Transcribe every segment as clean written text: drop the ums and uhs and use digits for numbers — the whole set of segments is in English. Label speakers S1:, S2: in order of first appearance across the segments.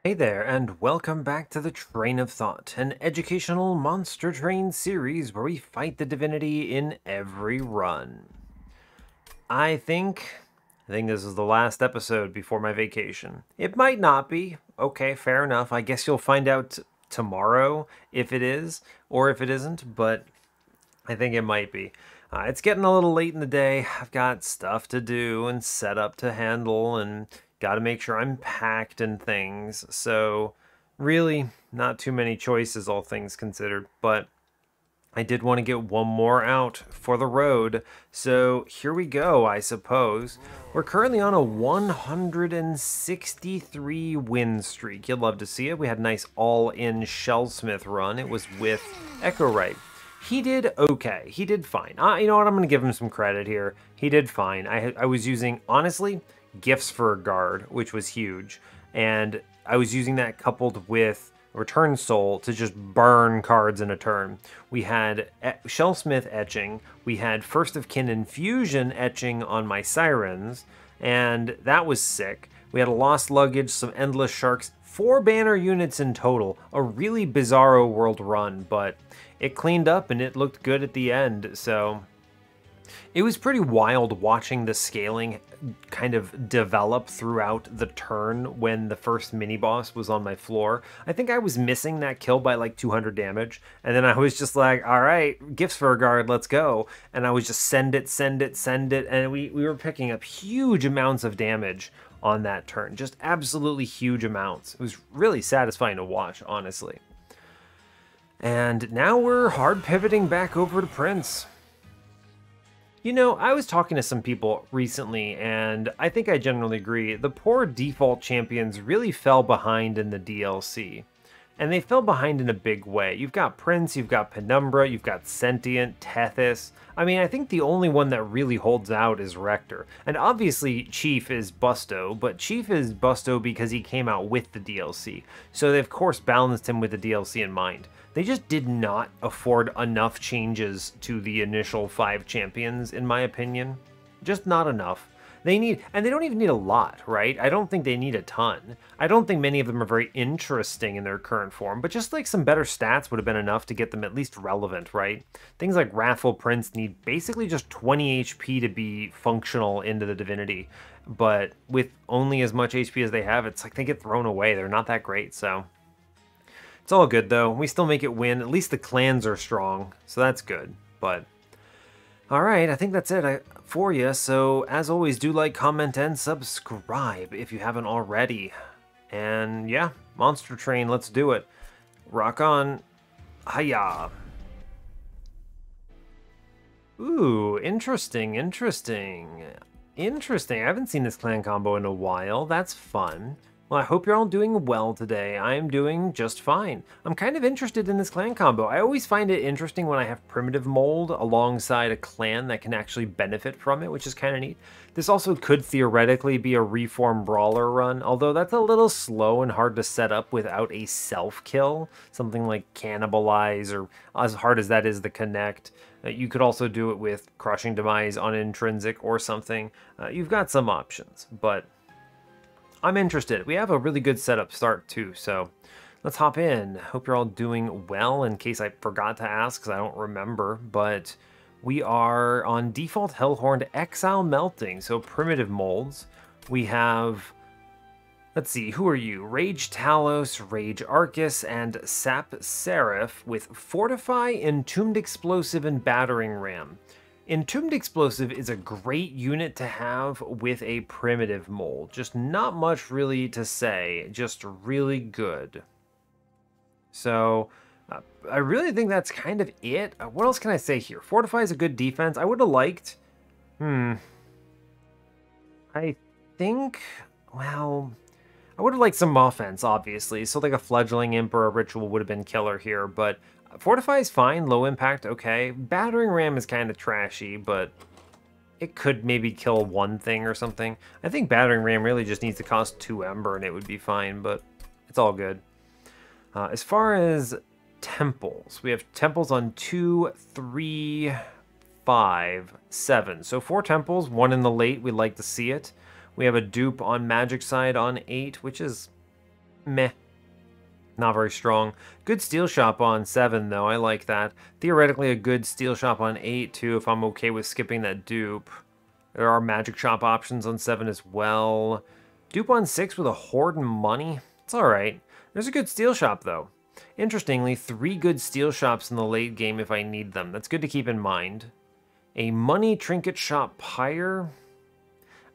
S1: Hey there, and welcome back to the Train of Thought, an educational monster train series where we fight the divinity in every run. I think this is the last episode before my vacation. It might not be. Okay, fair enough. I guess you'll find out tomorrow if it is or if it isn't, but I think it might be. It's getting a little late in the day. I've got stuff to do and setup to handle and got to make sure I'm packed and things. So, really, not too many choices, all things considered. But I did want to get one more out for the road. So, here we go, I suppose. We're currently on a 163 win streak. You'd love to see it. We had a nice all-in Shellsmith run. It was with Echo Right. He did okay. He did fine. You know what? I'm going to give him some credit here. He did fine. I was using, honestly, gifts for a guard, which was huge. And I was using that coupled with Return Soul to just burn cards in a turn. We had Shellsmith etching. We had First of Kin Infusion etching on my Sirens. And that was sick. We had a Lost Luggage, some Endless Sharks, 4 banner units in total. A really bizarro world run, but it cleaned up and it looked good at the end. So it was pretty wild watching the scaling kind of develop throughout the turn when the first mini boss was on my floor. I think I was missing that kill by like 200 damage, and then I was just like, all right, gifts for a guard, let's go. And I was just send it, and we were picking up huge amounts of damage on that turn, just absolutely huge amounts. It was really satisfying to watch, honestly. And now we're hard pivoting back over to Prince. You know, I was talking to some people recently, and I think I generally agree. The poor default champions really fell behind in the DLC. And they fell behind in a big way. You've got Prince, you've got Penumbra, you've got Sentient, Tethys. I mean, I think the only one that really holds out is Rector. And obviously, Chief is Busto, but Chief is Busto because he came out with the DLC. So they, of course, balanced him with the DLC in mind. They just did not afford enough changes to the initial 5 champions, in my opinion. Just not enough. They need, and they don't even need a lot, right? I don't think they need a ton. I don't think many of them are very interesting in their current form, but just like some better stats would have been enough to get them at least relevant, right? Things like Wrathful Prince need basically just 20 HP to be functional into the Divinity, but with only as much HP as they have, it's like they get thrown away. They're not that great, so it's all good though. We still make it win. At least the clans are strong, so that's good, but all right, I think that's it for you. So, as always, do like, comment, and subscribe if you haven't already. And yeah, Monster Train, let's do it. Rock on. Hiya. Ooh, interesting. I haven't seen this clan combo in a while. That's fun. Well, I hope you're all doing well today. I am doing just fine. I'm kind of interested in this clan combo. I always find it interesting when I have primitive mold alongside a clan that can actually benefit from it, which is kind of neat. This also could theoretically be a reform brawler run, although that's a little slow and hard to set up without a self-kill. Something like Cannibalize, or as hard as that is to connect. You could also do it with Crushing Demise on Intrinsic or something. You've got some options, but I'm interested. We have a really good setup start too, so let's hop in. Hope you're all doing well, in case I forgot to ask because I don't remember, but we are on default Hellhorned Exile Melting, so primitive molds. We have, let's see, who are you? Rage Talos, Rage Arcus, and Sap Seraph with Fortify, Entombed Explosive, and Battering Ram. Entombed Explosive is a great unit to have with a primitive mold. Just not much really to say, just really good. So, I really think that's kind of it. What else can I say here? Fortify is a good defense. I would have liked... I think... Well... I would have liked some offense, obviously. So like a Fledgling Imp or a Ritual would have been killer here, but Fortify is fine, low impact, okay. Battering Ram is kind of trashy, but it could maybe kill one thing or something. I think Battering Ram really just needs to cost 2 Ember and it would be fine, but it's all good. As far as temples, we have temples on 2, 3, 5, 7. So 4 temples, 1 in the late, we'd like to see it. We have a dupe on magic side on 8, which is Meh. Not very strong. Good steel shop on 7, though. I like that. Theoretically, a good steel shop on 8, too, if I'm okay with skipping that dupe. There are magic shop options on 7 as well. Dupe on 6 with a horde and money? It's alright. There's a good steel shop, though. Interestingly, 3 good steel shops in the late game if I need them. That's good to keep in mind. A money trinket shop pyre?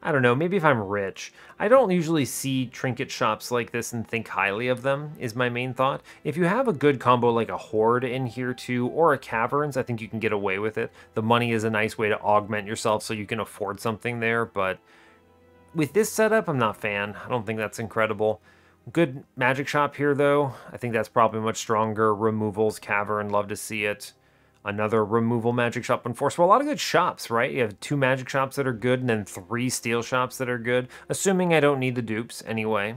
S1: I don't know, maybe if I'm rich. I don't usually see trinket shops like this and think highly of them, is my main thought. If you have a good combo like a horde in here too, or a caverns, I think you can get away with it. The money is a nice way to augment yourself so you can afford something there, but with this setup, I'm not a fan. I don't think that's incredible. Good magic shop here though. I think that's probably much stronger. Removals, cavern, love to see it. Another removal magic shop on 4. So a lot of good shops, right? You have 2 magic shops that are good and then 3 steel shops that are good. Assuming I don't need the dupes anyway.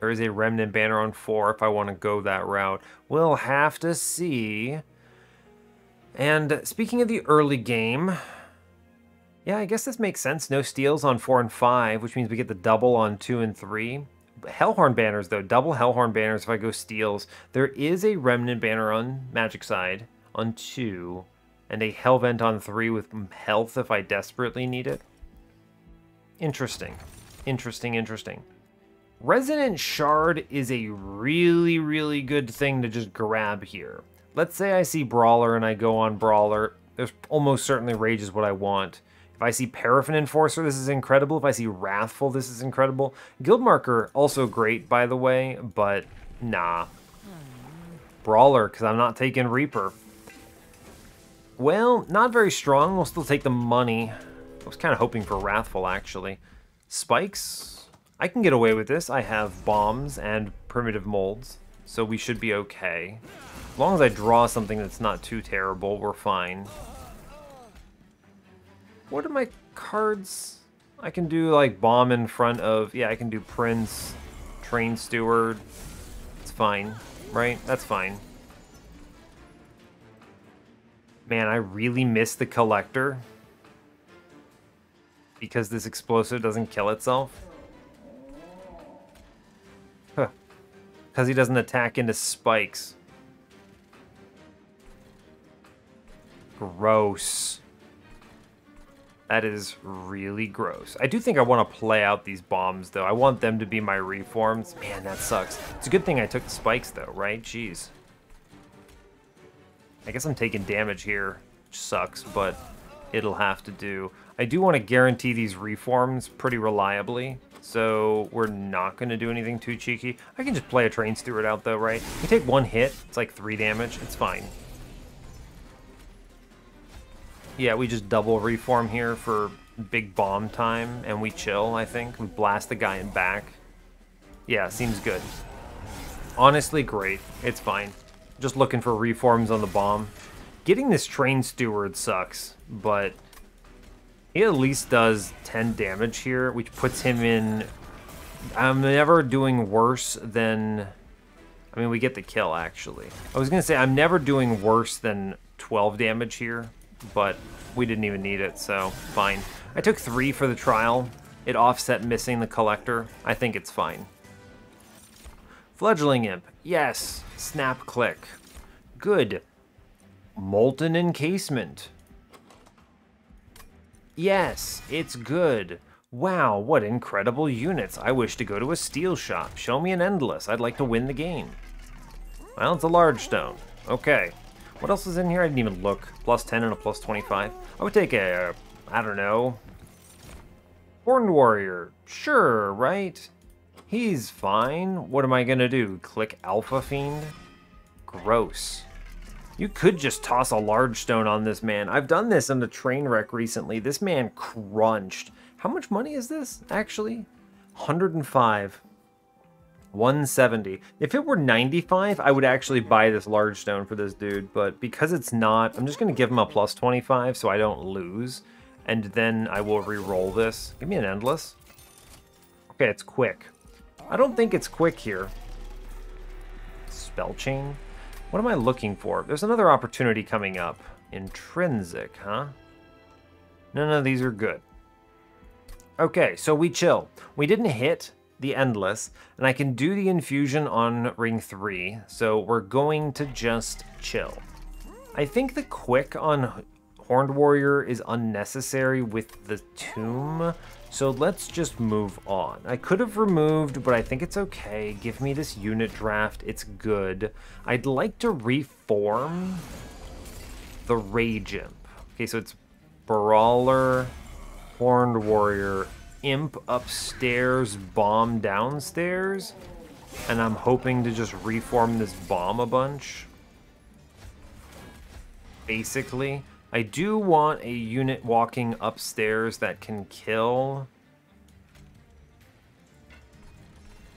S1: There is a remnant banner on 4 if I want to go that route. We'll have to see. And speaking of the early game, yeah, I guess this makes sense. No steals on 4 and 5, which means we get the double on 2 and 3. Hellhorned banners, though. Double Hellhorned banners if I go steals. There is a remnant banner on magic side on 2, and a Hellvent on 3 with health if I desperately need it. Interesting. Interesting, interesting. Resonant Shard is a really, really good thing to just grab here. Let's say I see Brawler and I go on Brawler. There's almost certainly Rage is what I want. If I see Paraffin Enforcer, this is incredible. If I see Wrathful, this is incredible. Guild Marker, also great, by the way, but nah. Brawler, because I'm not taking Reaper. Well, not very strong. We'll still take the money. I was kind of hoping for Wrathful, actually. Spikes, I can get away with this. I have bombs and primitive molds, so we should be okay. As long as I draw something that's not too terrible, we're fine. What are my cards? I can do like bomb in front of, yeah, I can do Prince, Train Steward. It's fine, right? That's fine. Man, I really miss the Collector because this explosive doesn't kill itself. Huh. Because he doesn't attack into spikes. Gross. That is really gross. I do think I want to play out these bombs, though. I want them to be my reforms. Man, that sucks. It's a good thing I took the spikes, though, right? Jeez. I guess I'm taking damage here, which sucks, but it'll have to do. I do want to guarantee these reforms pretty reliably, so we're not going to do anything too cheeky. I can just play a Train Steward out, though, right? You take 1 hit, it's like 3 damage. It's fine. Yeah, we just double reform here for big bomb time, and we chill, I think. We blast the guy in back. Yeah, seems good. Honestly, great. It's fine. Just looking for reforms on the bomb. Getting this Train Steward sucks, but he at least does 10 damage here, which puts him in... I'm never doing worse than... I mean, we get the kill, actually. I was going to say, I'm never doing worse than 12 damage here, but we didn't even need it, so fine. I took 3 for the trial. It offset missing the Collector. I think it's fine. Fledgling Imp. Yes. Snap Click. Good. Molten Encasement. Yes, it's good. Wow, what incredible units. I wish to go to a steel shop. Show me an Endless. I'd like to win the game. Well, it's a large stone. Okay. What else is in here? I didn't even look. Plus 10 and a plus 25. I would take a, I don't know, Horned Warrior. Sure, right? He's fine. What am I gonna do? Click Alpha Fiend? Gross. You could just toss a large stone on this man. I've done this in the train wreck recently. This man crunched. How much money is this, actually? 105. 170. If it were 95, I would actually buy this large stone for this dude, but because it's not, I'm just going to give him a plus 25 so I don't lose, and then I will re-roll this. Give me an Endless. Okay, it's quick. I don't think it's quick here. Spell Chain? What am I looking for? There's another opportunity coming up. Intrinsic, huh? None of these are good. Okay, so we chill. We didn't hit, the Endless, and I can do the infusion on ring 3, so we're going to just chill. I think the quick on Horned Warrior is unnecessary with the Tomb, so let's just move on. I could have removed, but I think it's okay. Give me this unit draft, it's good. I'd like to reform the Rage Imp. Okay, so it's Brawler, Horned Warrior, Imp upstairs, Bomb downstairs, and I'm hoping to just reform this Bomb a bunch. Basically, I do want a unit walking upstairs that can kill.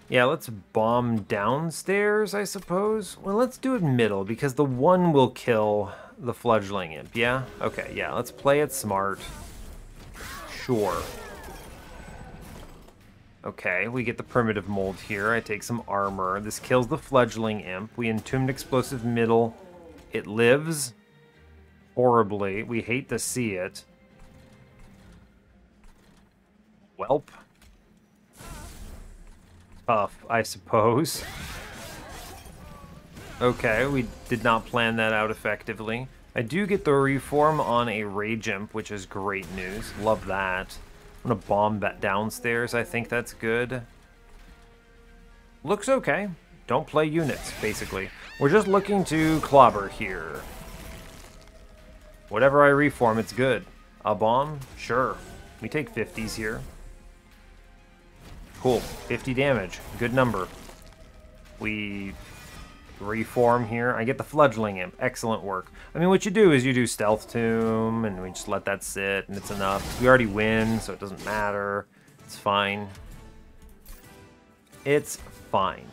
S1: Yeah, let's Bomb downstairs, I suppose. Well, let's do it middle, because the 1 will kill the Fledgling Imp, yeah? Okay, yeah, let's play it smart. Sure. Okay, we get the Primitive Mold here. I take some armor. This kills the Fledgling Imp. We Entombed Explosive middle. It lives horribly. We hate to see it. Welp. Tough, I suppose. Okay, we did not plan that out effectively. I do get the reform on a Rage Imp, which is great news. Love that. I'm gonna bomb that downstairs. I think that's good. Looks okay. Don't play units, basically. We're just looking to clobber here. Whatever I reform, it's good. A bomb? Sure. We take 50s here. Cool. 50 damage. Good number. We reform here. I get the Fledgling Imp. Excellent work. I mean, what you do is you do Stealth Tomb, and we just let that sit, and it's enough. We already win, so it doesn't matter. It's fine. It's fine.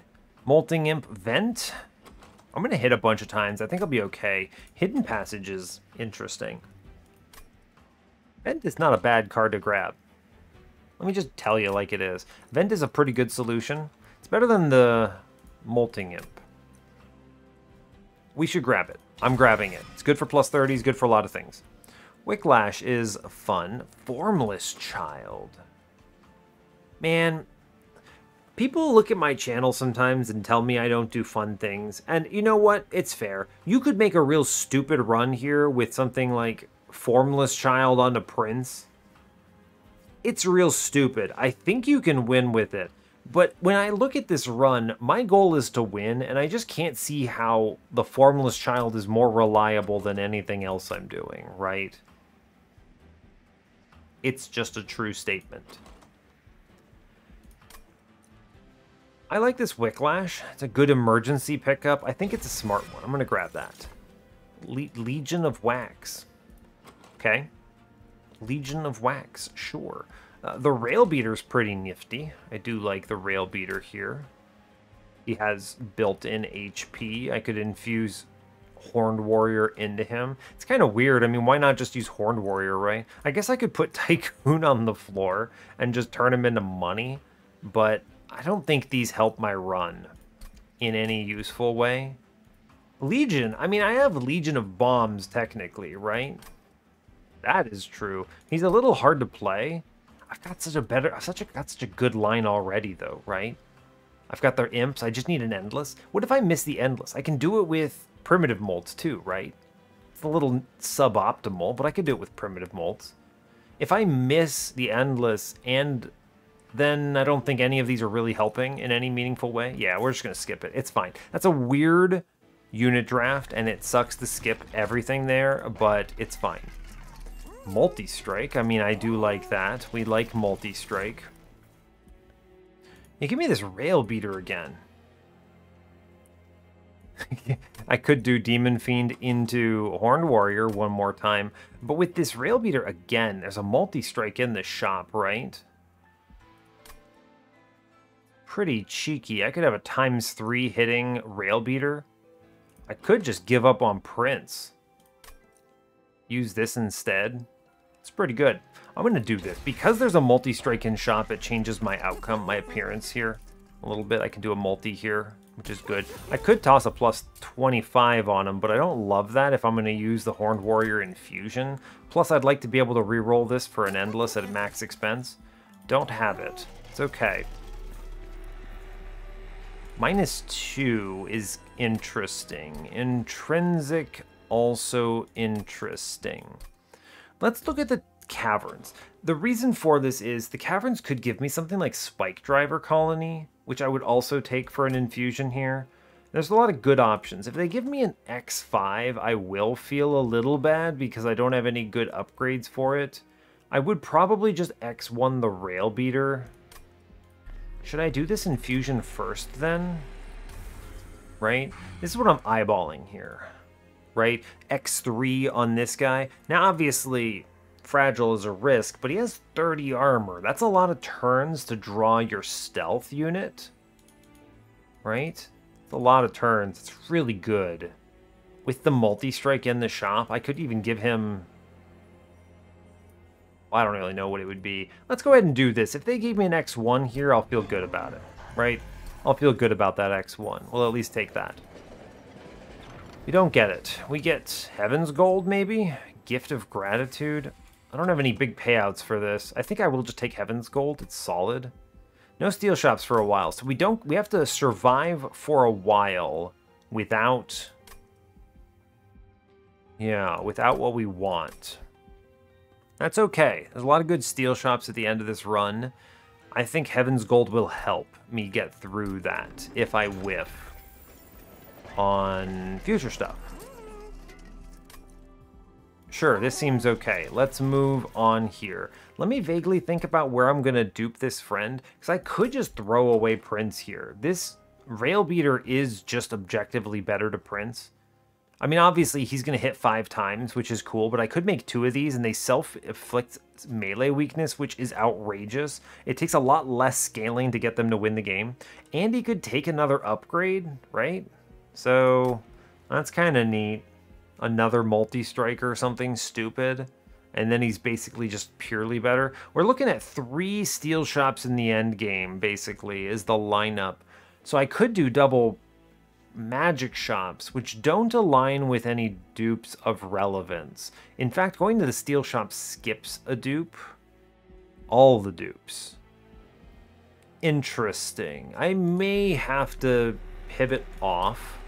S1: Molting Imp Vent. I'm going to hit a bunch of times. I think I'll be okay. Hidden Passage is interesting. Vent is not a bad card to grab. Let me just tell you like it is. Vent is a pretty good solution. It's better than the Molting Imp. We should grab it. I'm grabbing it. It's good for plus 30s, good for a lot of things. Wicklash is fun. Formless Child. Man, people look at my channel sometimes and tell me I don't do fun things. And you know what? It's fair. You could make a real stupid run here with something like Formless Child onto Prince. It's real stupid. I think you can win with it. But when I look at this run, my goal is to win, and I just can't see how the Formless Child is more reliable than anything else I'm doing, right? It's just a true statement. I like this Wicklash. It's a good emergency pickup. I think it's a smart one. I'm going to grab that. Legion of Wax. Okay. Legion of Wax, sure. The Rail Beater's pretty nifty. I do like the Rail Beater here. He has built-in HP. I could infuse Horned Warrior into him. It's kind of weird. I mean, why not just use Horned Warrior, right? I guess I could put Tycoon on the floor and just turn him into money, but I don't think these help my run in any useful way. Legion, I mean, I have Legion of Bombs, technically, right? That is true. He's a little hard to play. I've got such a good line already, though, right? I've got their imps. I just need an Endless. What if I miss the Endless? I can do it with Primitive Molds, too, right? It's a little suboptimal, but I could do it with Primitive Molds. If I miss the Endless, and then I don't think any of these are really helping in any meaningful way, yeah, we're just going to skip it. It's fine. That's a weird unit draft, and it sucks to skip everything there, but it's fine. Multi-strike. I mean, I do like that. We like multi-strike. Yeah, give me this Rail Beater again. I could do Demon Fiend into Horned Warrior one more time, but with this Rail Beater again, there's a multi-strike in the shop, right? Pretty cheeky. I could have a ×3 hitting Rail Beater. I could just give up on Prince. Use this instead. It's pretty good. I'm going to do this. Because there's a multi-strike in shop, it changes my outcome, my appearance here a little bit. I can do a multi here, which is good. I could toss a plus 25 on him, but I don't love that if I'm going to use the Horned Warrior Infusion. Plus, I'd like to be able to reroll this for an Endless at max expense. Don't have it. It's okay. -2 is interesting. Intrinsic, also interesting. Let's look at the caverns. The reason for this is the caverns could give me something like Spike Driver Colony, which I would also take for an infusion here. There's a lot of good options. If they give me an X5, I will feel a little bad because I don't have any good upgrades for it. I would probably just X1 the Rail Beater. Should I do this infusion first then? Right? This is what I'm eyeballing here. Right? X3 on this guy. Now obviously fragile is a risk, but he has 30 armor. That's a lot of turns to draw your stealth unit. Right? It's a lot of turns. It's really good. With the multi-strike in the shop, I could even give him... I don't really know what it would be. Let's go ahead and do this. If they gave me an X1 here, I'll feel good about it. Right? I'll feel good about that X1. We'll at least take that. We don't get it. We get Heaven's Gold, maybe? Gift of Gratitude. I don't have any big payouts for this. I think I will just take Heaven's Gold. It's solid. No steel shops for a while, so we have to survive for a while without... Yeah, without what we want. That's okay. There's a lot of good steel shops at the end of this run. I think Heaven's Gold will help me get through that if I whiff on future stuff. Sure, this seems okay. Let's move on here. Let me vaguely think about where I'm going to dupe this friend, because I could just throw away Prince here. This Rail Beater is just objectively better to Prince. I mean, obviously, he's going to hit 5 times, which is cool, but I could make 2 of these, and they self-inflict melee weakness, which is outrageous. It takes a lot less scaling to get them to win the game. And he could take another upgrade, right? So, that's kind of neat. Another multi-strike or something stupid. And then he's basically just purely better. We're looking at 3 steel shops in the end game, basically, is the lineup. So I could do double magic shops, which don't align with any dupes of relevance. In fact, going to the steel shop skips a dupe. All the dupes. Interesting. I may have to pivot off.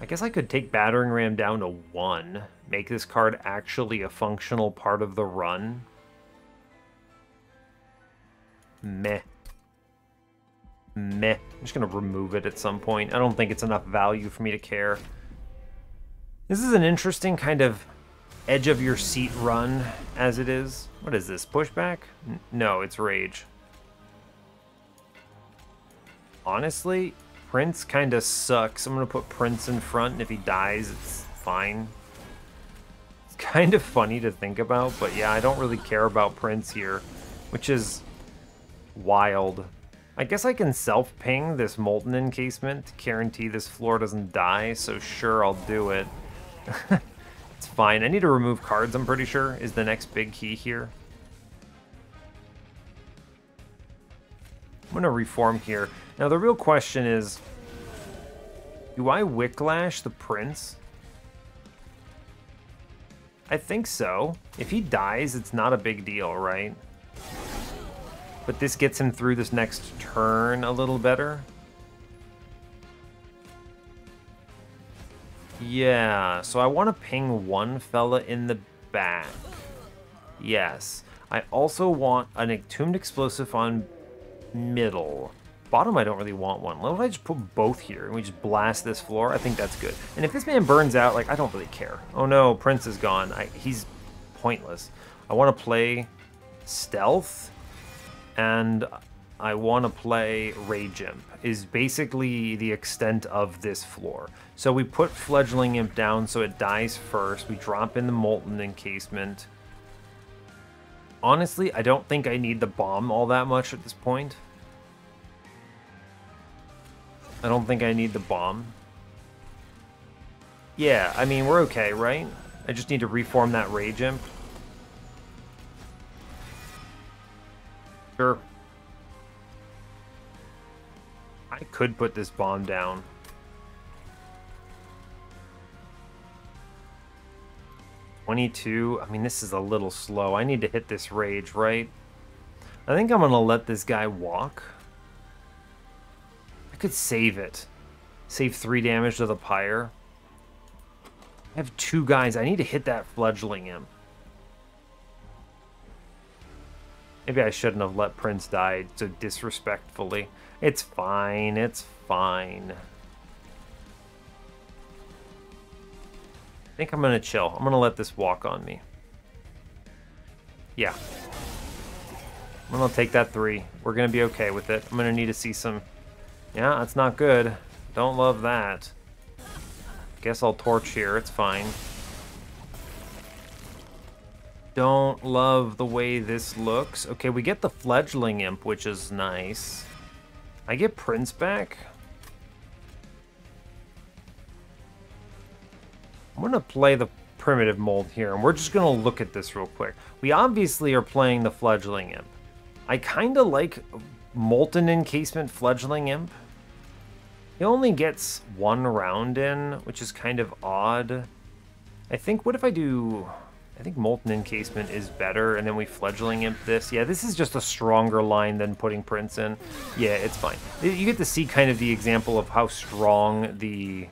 S1: I guess I could take Battering Ram down to 1. Make this card actually a functional part of the run. Meh. Meh. I'm just going to remove it at some point. I don't think it's enough value for me to care. This is an interesting kind of edge-of-your-seat run, as it is. What is this? Pushback? No, it's Rage. Honestly, Prince kind of sucks. I'm going to put Prince in front, and if he dies, it's fine. It's kind of funny to think about, but yeah, I don't really care about Prince here, which is wild. I guess I can self-ping this Molten Encasement to guarantee this floor doesn't die, so sure, I'll do it. It's fine. I need to remove cards, I'm pretty sure, is the next big key here. I'm going to reform here. Now, the real question is, do I Wicklash the Prince? I think so. If he dies, it's not a big deal, right? But this gets him through this next turn a little better. Yeah, so I want to ping one fella in the back. Yes. I also want an Entombed Explosive on middle. Bottom, I don't really want one. What if I just put both here and we just blast this floor? I think that's good. And if this man burns out, like, I don't really care. Oh no, Prince is gone. He's pointless. I want to play Stealth, and I want to play Rage Imp, is basically the extent of this floor. So we put Fledgling Imp down so it dies first. We drop in the Molten Encasement. Honestly, I don't think I need the bomb all that much at this point. I don't think I need the bomb. Yeah, I mean, we're okay, right? I just need to reform that Rage Imp. Sure. I could put this bomb down. I mean, this is a little slow. I need to hit this Rage, right? I think I'm going to let this guy walk. I could save it. Save 3 damage to the pyre. I have 2 guys. I need to hit that fledgling imp. Maybe I shouldn't have let Prince die so disrespectfully. It's fine. It's fine. I think I'm going to chill. I'm going to let this walk on me. Yeah. I'm going to take that 3. We're going to be okay with it. I'm going to need to see some... Yeah, that's not good. Don't love that. Guess I'll torch here. It's fine. Don't love the way this looks. Okay, we get the fledgling imp, which is nice. I get Prince back. I'm going to play the primitive mold here, and we're just going to look at this real quick. We obviously are playing the fledgling imp. I kind of like Molten Encasement fledgling imp. He only gets 1 round in, which is kind of odd. I think, what if I do... I think Molten Encasement is better, and then we fledgling imp this. Yeah, this is just a stronger line than putting Prince in. Yeah, it's fine. You get to see kind of the example of how strong the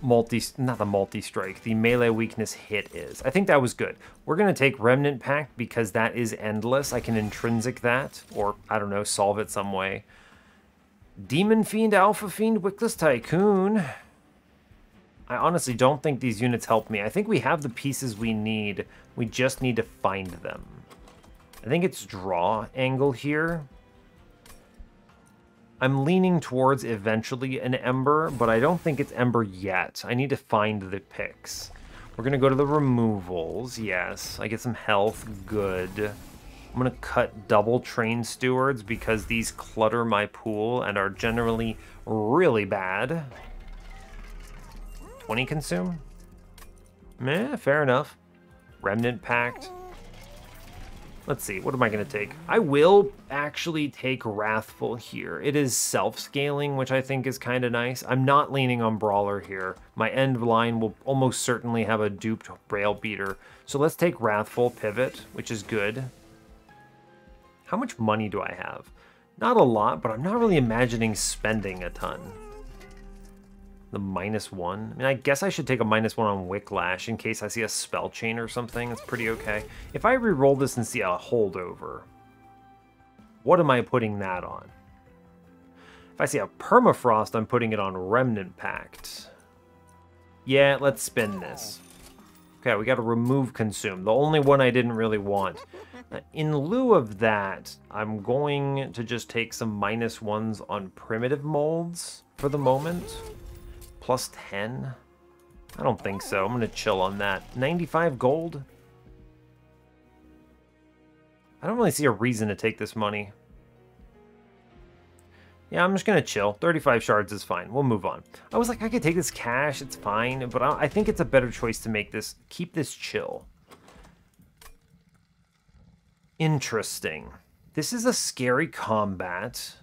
S1: the melee weakness hit is. I think that was good. We're going to take Remnant Pact because that is endless. I can intrinsic that, or, I don't know, solve it some way. Demon Fiend, Alpha Fiend, Wickless Tycoon. I honestly don't think these units help me. I think we have the pieces we need. We just need to find them. I think it's draw angle here. I'm leaning towards eventually an Ember, but I don't think it's Ember yet. I need to find the picks. We're going to go to the removals. Yes, I get some health. Good. I'm going to cut double Train Stewards because these clutter my pool and are generally really bad. 20 consume? Meh, fair enough. Remnant Pact. Let's see, what am I going to take? I will actually take Wrathful here. It is self-scaling, which I think is kind of nice. I'm not leaning on Brawler here. My end line will almost certainly have a duped Rail Beater. So let's take Wrathful Pivot, which is good. How much money do I have? Not a lot, but I'm not really imagining spending a ton. The -1. I mean, I guess I should take a -1 on Wicklash in case I see a spell chain or something. It's pretty okay. If I re-roll this and see a holdover, what am I putting that on? If I see a Permafrost, I'm putting it on Remnant Pact. Yeah, let's spin this. Okay, we got to remove Consume, the only one I didn't really want. In lieu of that, I'm going to just take some -1s on Primitive Molds for the moment. Plus 10? I don't think so. I'm going to chill on that. 95 gold? I don't really see a reason to take this money. Yeah, I'm just going to chill. 35 shards is fine. We'll move on. I was like, I could take this cash. It's fine. But I think it's a better choice to make this, keep this chill. Interesting. This is a scary combat.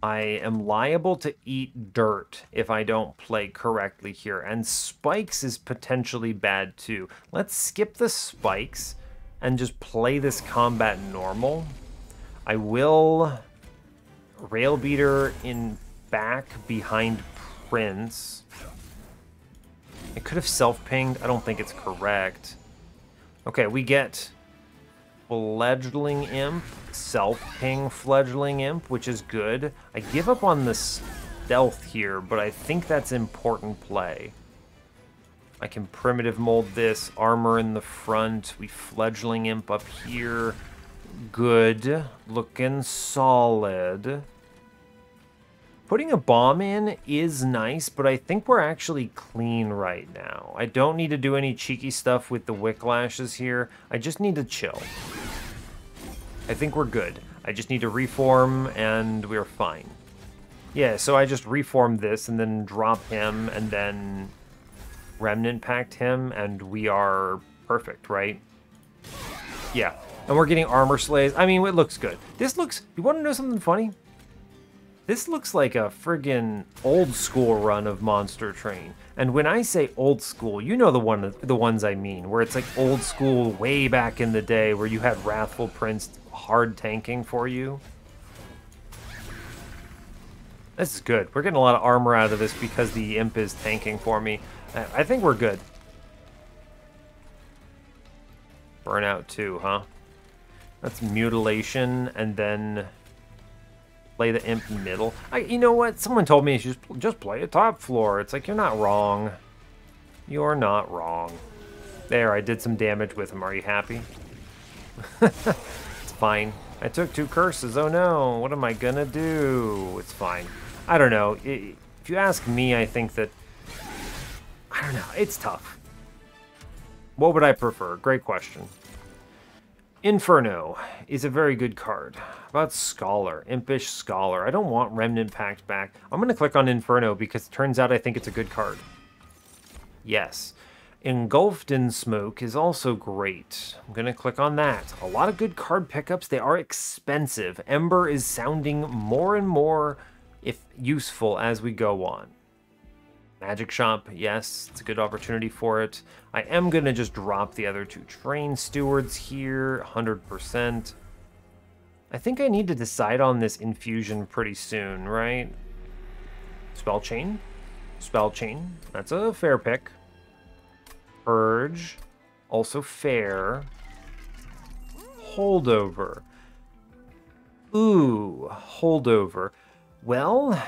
S1: I am liable to eat dirt if I don't play correctly here. And spikes is potentially bad too. Let's skip the spikes and just play this combat normal. I will Rail Beater in back behind Prince. I could have self-pinged. I don't think it's correct. Okay, we get Fledgling Imp, self-ping Fledgling Imp, which is good. I give up on the stealth here, but I think that's important play. I can primitive mold this, armor in the front, we Fledgling Imp up here. Good, looking solid. Putting a bomb in is nice, but I think we're actually clean right now. I don't need to do any cheeky stuff with the Wicklashes here. I just need to chill. I think we're good. I just need to reform, and we're fine. Yeah, so I just reform this, and then drop him, and then Remnant Pact him, and we are perfect, right? Yeah, and we're getting Armor Slays. I mean, it looks good. This looks... You want to know something funny? This looks like a friggin' old school run of Monster Train. And when I say old school, you know the ones I mean, where it's like old school way back in the day where you had Wrathful Prince hard tanking for you. This is good. We're getting a lot of armor out of this because the imp is tanking for me. I think we're good. Burnout 2, huh? That's mutilation, and then play the imp middle. You know what? Someone told me just play a top floor. It's like, you're not wrong. You're not wrong. There, I did some damage with him. Are you happy? It's fine. I took 2 curses. Oh no, what am I gonna do? It's fine. I don't know. If you ask me, I think that... I don't know. It's tough. What would I prefer? Great question. Inferno is a very good card. How about Scholar? Impish Scholar. I don't want Remnant Pact back. I'm going to click on Inferno because it turns out I think it's a good card. Yes. Engulfed in Smoke is also great. I'm going to click on that. A lot of good card pickups. They are expensive. Ember is sounding more and more useful as we go on. Magic Shop, yes, it's a good opportunity for it. I am going to just drop the other 2 Train Stewards here, 100%. I think I need to decide on this infusion pretty soon, right? Spell Chain? Spell Chain, that's a fair pick. Purge, also fair. Holdover. Ooh, Holdover. Well...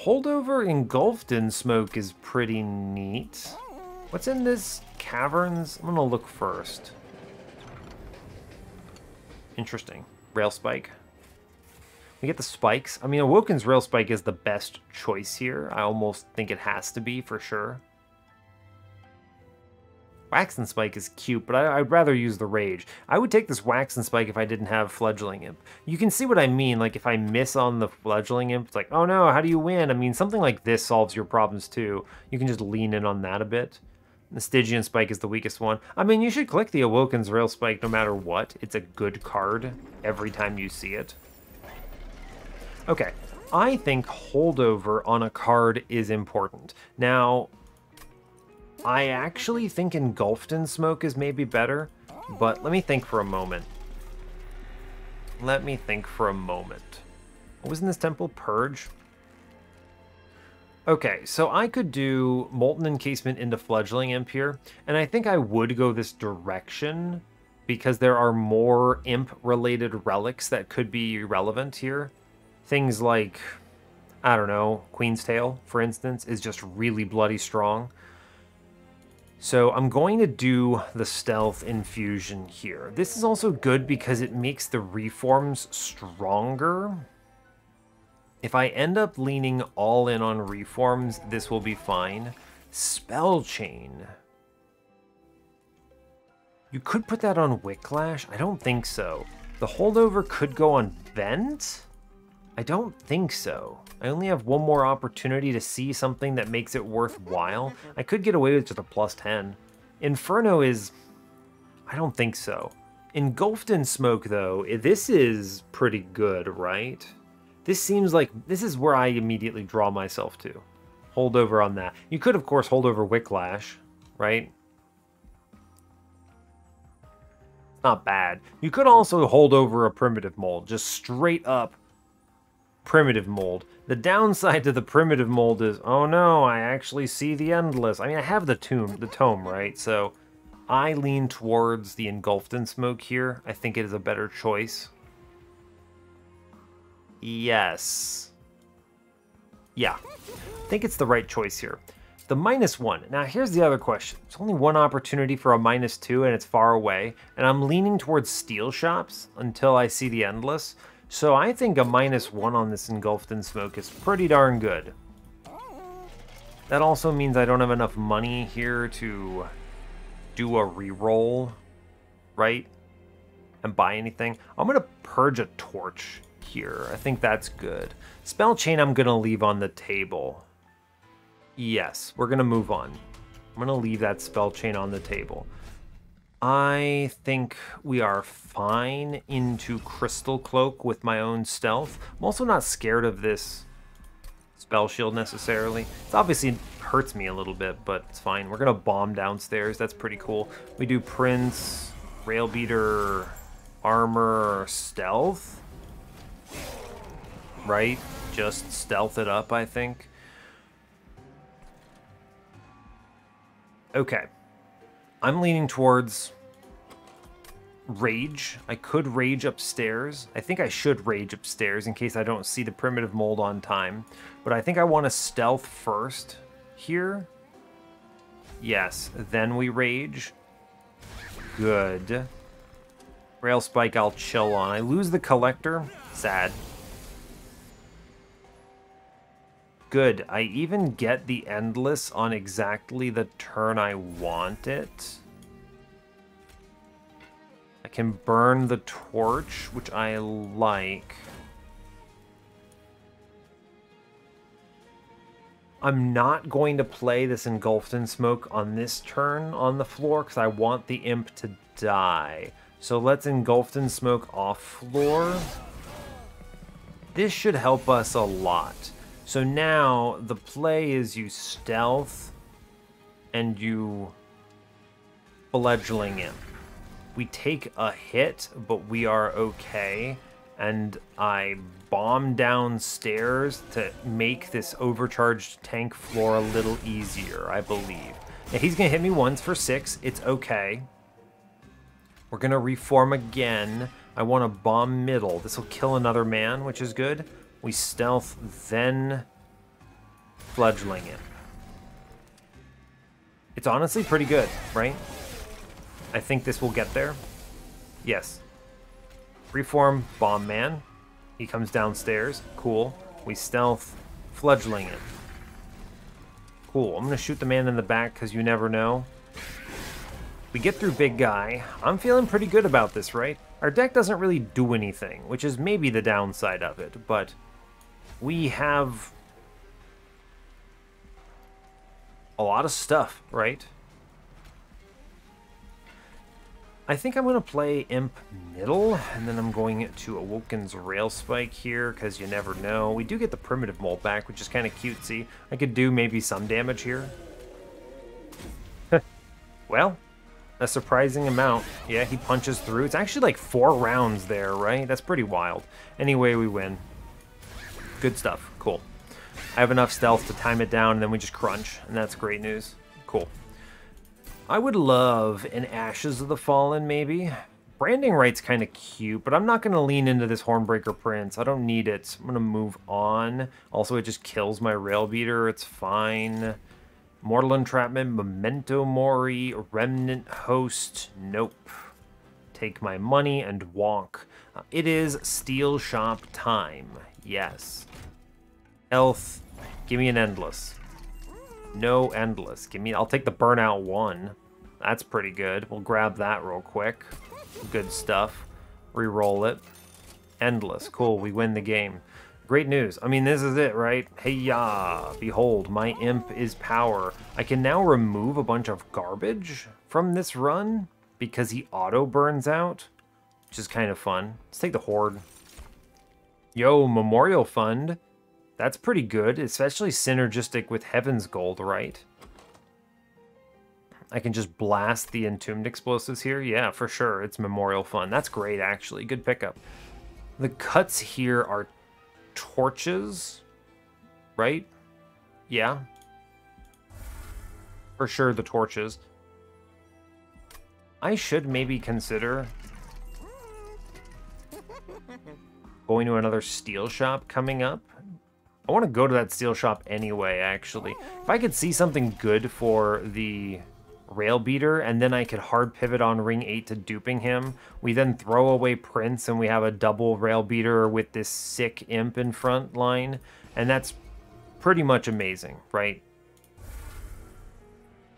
S1: Holdover Engulfed in Smoke is pretty neat. What's in this Caverns? I'm gonna look first. Interesting. Rail Spike. We get the spikes. I mean, Awoken's Rail Spike is the best choice here. I almost think it has to be, for sure. Wax and Spike is cute, but I'd rather use the Rage. I would take this Wax and Spike if I didn't have Fledgling Imp. You can see what I mean, like if I miss on the Fledgling Imp, it's like, oh no, how do you win? I mean, something like this solves your problems too. You can just lean in on that a bit. The Stygian Spike is the weakest one. I mean, you should click the Awoken's Rail Spike no matter what. It's a good card every time you see it. Okay, I think Holdover on a card is important. Now... I actually think Engulfed in Smoke is maybe better, but let me think for a moment. Let me think for a moment. What was in this temple? Purge? Okay, so I could do Molten Encasement into Fledgling Imp here, and I think I would go this direction because there are more Imp-related relics that could be relevant here. Things like, I don't know, Queen's Tail, for instance, is just really bloody strong. So I'm going to do the Stealth Infusion here. This is also good because it makes the Reforms stronger. If I end up leaning all in on Reforms, this will be fine. Spell Chain. You could put that on Wicklash? I don't think so. The Holdover could go on Vent? I don't think so. I only have one more opportunity to see something that makes it worthwhile. I could get away with just a +10. Inferno is... I don't think so. Engulfed in Smoke, though, this is pretty good, right? This seems like... This is where I immediately draw myself to. Holdover on that. You could, of course, hold over Wicklash, right? Not bad. You could also hold over a Primitive Mold. Just straight up Primitive Mold. The downside to the Primitive Mold is, oh no, I actually see the Endless. I mean, I have the tome, right? So I lean towards the Engulfed in Smoke here. I think it is a better choice. Yes. Yeah. I think it's the right choice here. The -1. Now, here's the other question. There's only one opportunity for a -2, and it's far away. And I'm leaning towards Steel Shops until I see the Endless. So I think a -1 on this Engulfed in Smoke is pretty darn good. That also means I don't have enough money here to do a reroll, right? And buy anything. I'm going to purge a Torch here. I think that's good. Spell Chain I'm going to leave on the table. Yes, we're going to move on. I'm going to leave that Spell Chain on the table. I think we are fine into Crystal Cloak with my own stealth. I'm also not scared of this Spell Shield necessarily. It obviously hurts me a little bit, but it's fine. We're going to bomb downstairs. That's pretty cool. We do Prince, Rail Beater, Armor, Stealth. Right? just stealth it up, I think. Okay. I'm leaning towards rage. I could rage upstairs. I think I should rage upstairs in case I don't see the primitive mold on time. But I think I want to stealth first here. Yes, then we rage. Good. Rail spike I'll chill on. I lose the collector. Sad. Good. I even get the endless on exactly the turn I want it. I can burn the torch, which I like. I'm not going to play this Engulfed in Smoke on this turn on the floor because I want the imp to die. So let's Engulfed in Smoke off floor. This should help us a lot. So now the play is you stealth and you fledgling imp. We take a hit, but we are okay. And I bomb downstairs to make this overcharged tank floor a little easier, I believe. Now he's going to hit me once for 6. It's okay. We're going to reform again. I want to bomb middle. This will kill another man, which is good. We stealth, then fledgling it. It's honestly pretty good, right? I think this will get there. Yes. Reform, bomb man. He comes downstairs. Cool. We stealth, fledgling it. Cool. I'm going to shoot the man in the back because you never know. We get through big guy. I'm feeling pretty good about this, right? Our deck doesn't really do anything, which is maybe the downside of it, but we have a lot of stuff, right? I think I'm going to play Imp middle, and then I'm going to Awoken's Rail Spike here, because you never know. We do get the Primitive Mold back, which is kind of cutesy. I could do maybe some damage here. Well, a surprising amount. Yeah, he punches through. It's actually like 4 rounds there, right? That's pretty wild. Anyway, we win. Good stuff. Cool. I have enough stealth to time it down, and then we just crunch, and that's great news. Cool. I would love an Ashes of the Fallen, maybe. Branding Right's kind of cute, but I'm not going to lean into this Hornbreaker Prince. I don't need it. I'm going to move on. Also, it just kills my Rail Beater. It's fine. Mortal Entrapment, Memento Mori, Remnant Host. Nope. Take my money and wonk. It is Steel Shop time. Yes. Health. Give me an Endless. No Endless. Give me. I'll take the Burnout 1. That's pretty good. We'll grab that real quick. Good stuff. Reroll it. Endless. Cool. We win the game. Great news. I mean, this is it, right? Hey-ya! Behold, my imp is power. I can now remove a bunch of garbage from this run because he auto-burns out, which is kind of fun. Let's take the Horde. Yo, Memorial Fund. That's pretty good, especially synergistic with Heaven's Gold, right? I can just blast the Entombed Explosives here. Yeah, for sure. It's Memorial Fund. That's great, actually. Good pickup. The cuts here are torches, right? Yeah. For sure, the torches. I should maybe consider going to another steel shop coming up. I want to go to that steel shop anyway, actually. If I could see something good for the Rail Beater, and then I could hard pivot on Ring 8 to duping him. We then throw away Prince, and we have a double Rail Beater with this sick imp in front line. And that's pretty much amazing, right?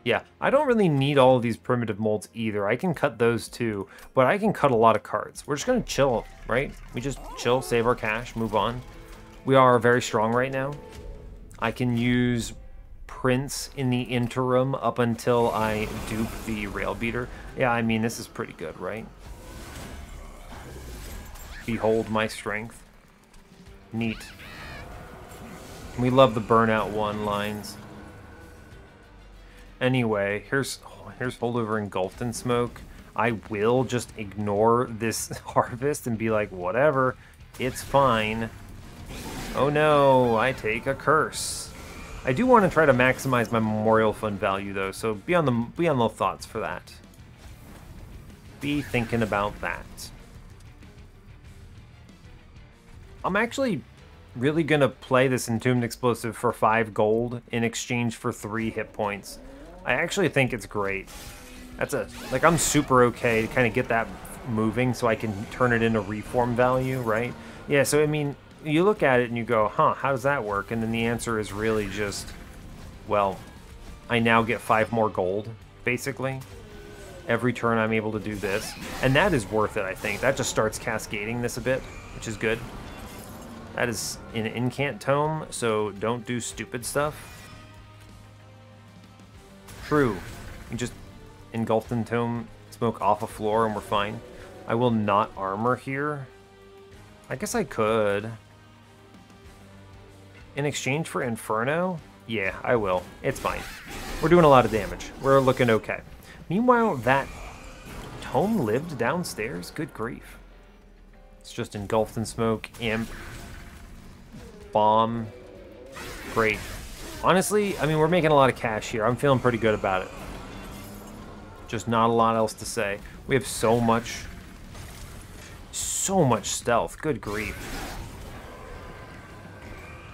S1: Yeah, I don't really need all of these primitive molds either. I can cut those too, but I can cut a lot of cards. We're just going to chill, right? We just chill, save our cash, move on. We are very strong right now. I can use Prince in the interim up until I dupe the Rail Beater. Yeah, I mean, this is pretty good, right? Behold my strength. Neat. We love the Burnout 1 lines. Anyway, here's Holdover Engulfed in Smoke. I will just ignore this harvest and be like, whatever, it's fine. Oh no, I take a curse. I do want to try to maximize my Memorial Fund value though, so be on the thoughts for that. Be thinking about that. I'm actually really gonna play this Entombed Explosive for 5 gold in exchange for 3 hit points. I actually think it's great. Like, I'm super okay to kind of get that moving so I can turn it into reform value, right? Yeah, so I mean, you look at it and you go, huh, how does that work? And then the answer is really just, well, I now get 5 more gold, basically. Every turn I'm able to do this. And that is worth it, I think. That just starts cascading this a bit, which is good. That is an incant tome, so don't do stupid stuff. True. You just engulfed in tome, smoke off a floor, and we're fine. I will not armor here. I guess I could. In exchange for Inferno? Yeah, I will. It's fine. We're doing a lot of damage. We're looking okay. Meanwhile, that tome lived downstairs? Good grief. It's just engulfed in smoke, imp, bomb. Great. Honestly, I mean, we're making a lot of cash here. I'm feeling pretty good about it. Just not a lot else to say. We have so much stealth. Good grief.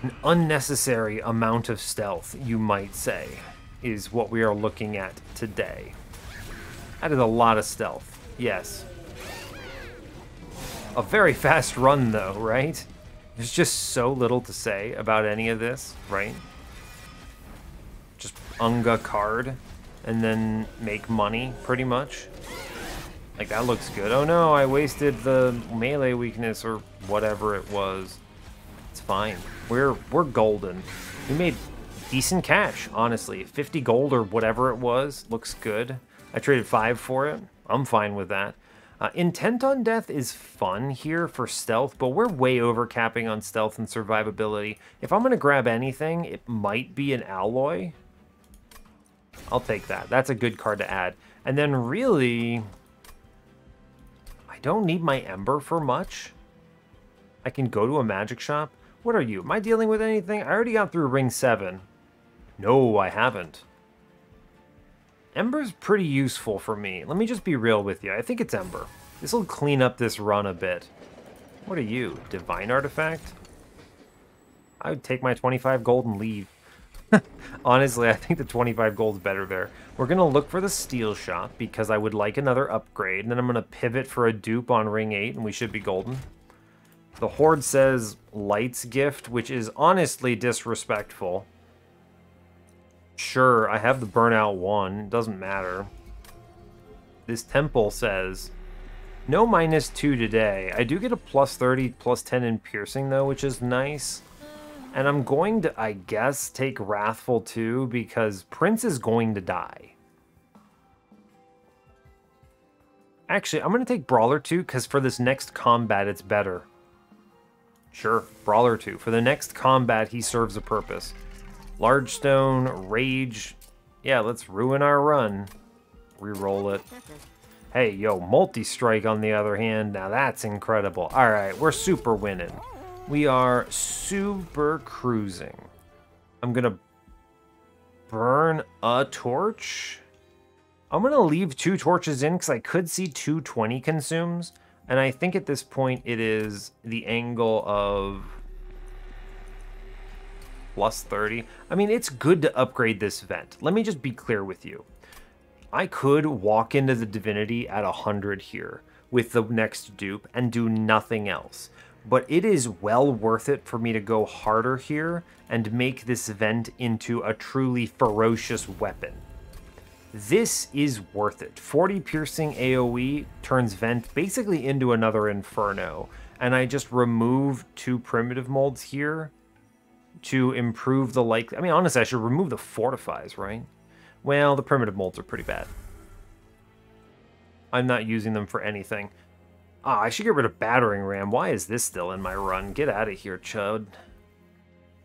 S1: An unnecessary amount of stealth, you might say, is what we are looking at today. That is a lot of stealth. Yes. A very fast run, though, right? There's just so little to say about any of this, right? Just unga card and then make money, pretty much. Like, that looks good. Oh no, I wasted the melee weakness or whatever it was. It's fine. We're golden. We made decent cash, honestly. 50 gold or whatever it was looks good. I traded 5 for it. I'm fine with that. Intent on Death is fun here for stealth, but we're way overcapping on stealth and survivability. If I'm going to grab anything, it might be an alloy. I'll take that. That's a good card to add. And then really, I don't need my Ember for much. I can go to a magic shop. What are you? Am I dealing with anything? I already got through ring 7. No, I haven't. Ember's pretty useful for me. Let me just be real with you. I think it's Ember. This will clean up this run a bit. What are you? Divine Artifact? I would take my 25 gold and leave. Honestly, I think the 25 gold is better there. We're going to look for the steel shop because I would like another upgrade. And then I'm going to pivot for a dupe on ring 8 and we should be golden. The Horde says Light's Gift, which is honestly disrespectful. Sure, I have the Burnout 1. It doesn't matter. This Temple says no -2 today. I do get a +30, +10 in piercing, though, which is nice. And I'm going to, I guess, take Wrathful 2 because Prince is going to die. Actually, I'm going to take Brawler 2 because for this next combat, it's better. Sure, Brawler 2. For the next combat, he serves a purpose. Large Stone, Rage. Yeah, let's ruin our run. Reroll it. Hey, yo, Multi-Strike on the other hand. Now that's incredible. All right, we're super winning. We are super cruising. I'm going to burn a torch. I'm going to leave 2 torches in because I could see 220 consumes. And I think at this point it is the angle of +30. I mean, it's good to upgrade this vent. Let me just be clear with you. I could walk into the Divinity at 100 here with the next dupe and do nothing else. But it is well worth it for me to go harder here and make this vent into a truly ferocious weapon. This is worth it. 40 piercing AoE turns vent basically into another Inferno. And I just remove 2 primitive molds here to improve the I mean, honestly, I should remove the fortifies, right? Well, the primitive molds are pretty bad. I'm not using them for anything. Ah, I should get rid of battering ram. Why is this still in my run? Get out of here, chud.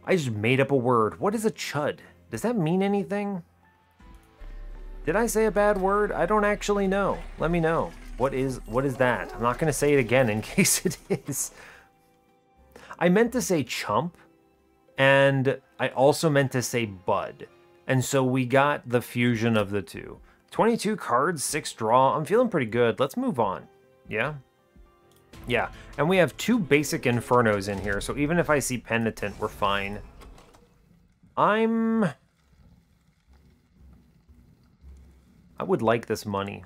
S1: I just made up a word. What is a chud? Does that mean anything? Did I say a bad word? I don't actually know. Let me know. What is that? I'm not going to say it again in case it is. I meant to say chump, And I also meant to say Bud. And so we got the fusion of the two. 22 cards, 6 draw. I'm feeling pretty good. Let's move on. Yeah? Yeah. And we have 2 basic Infernos in here, so even if I see Penitent, we're fine. I would like this money.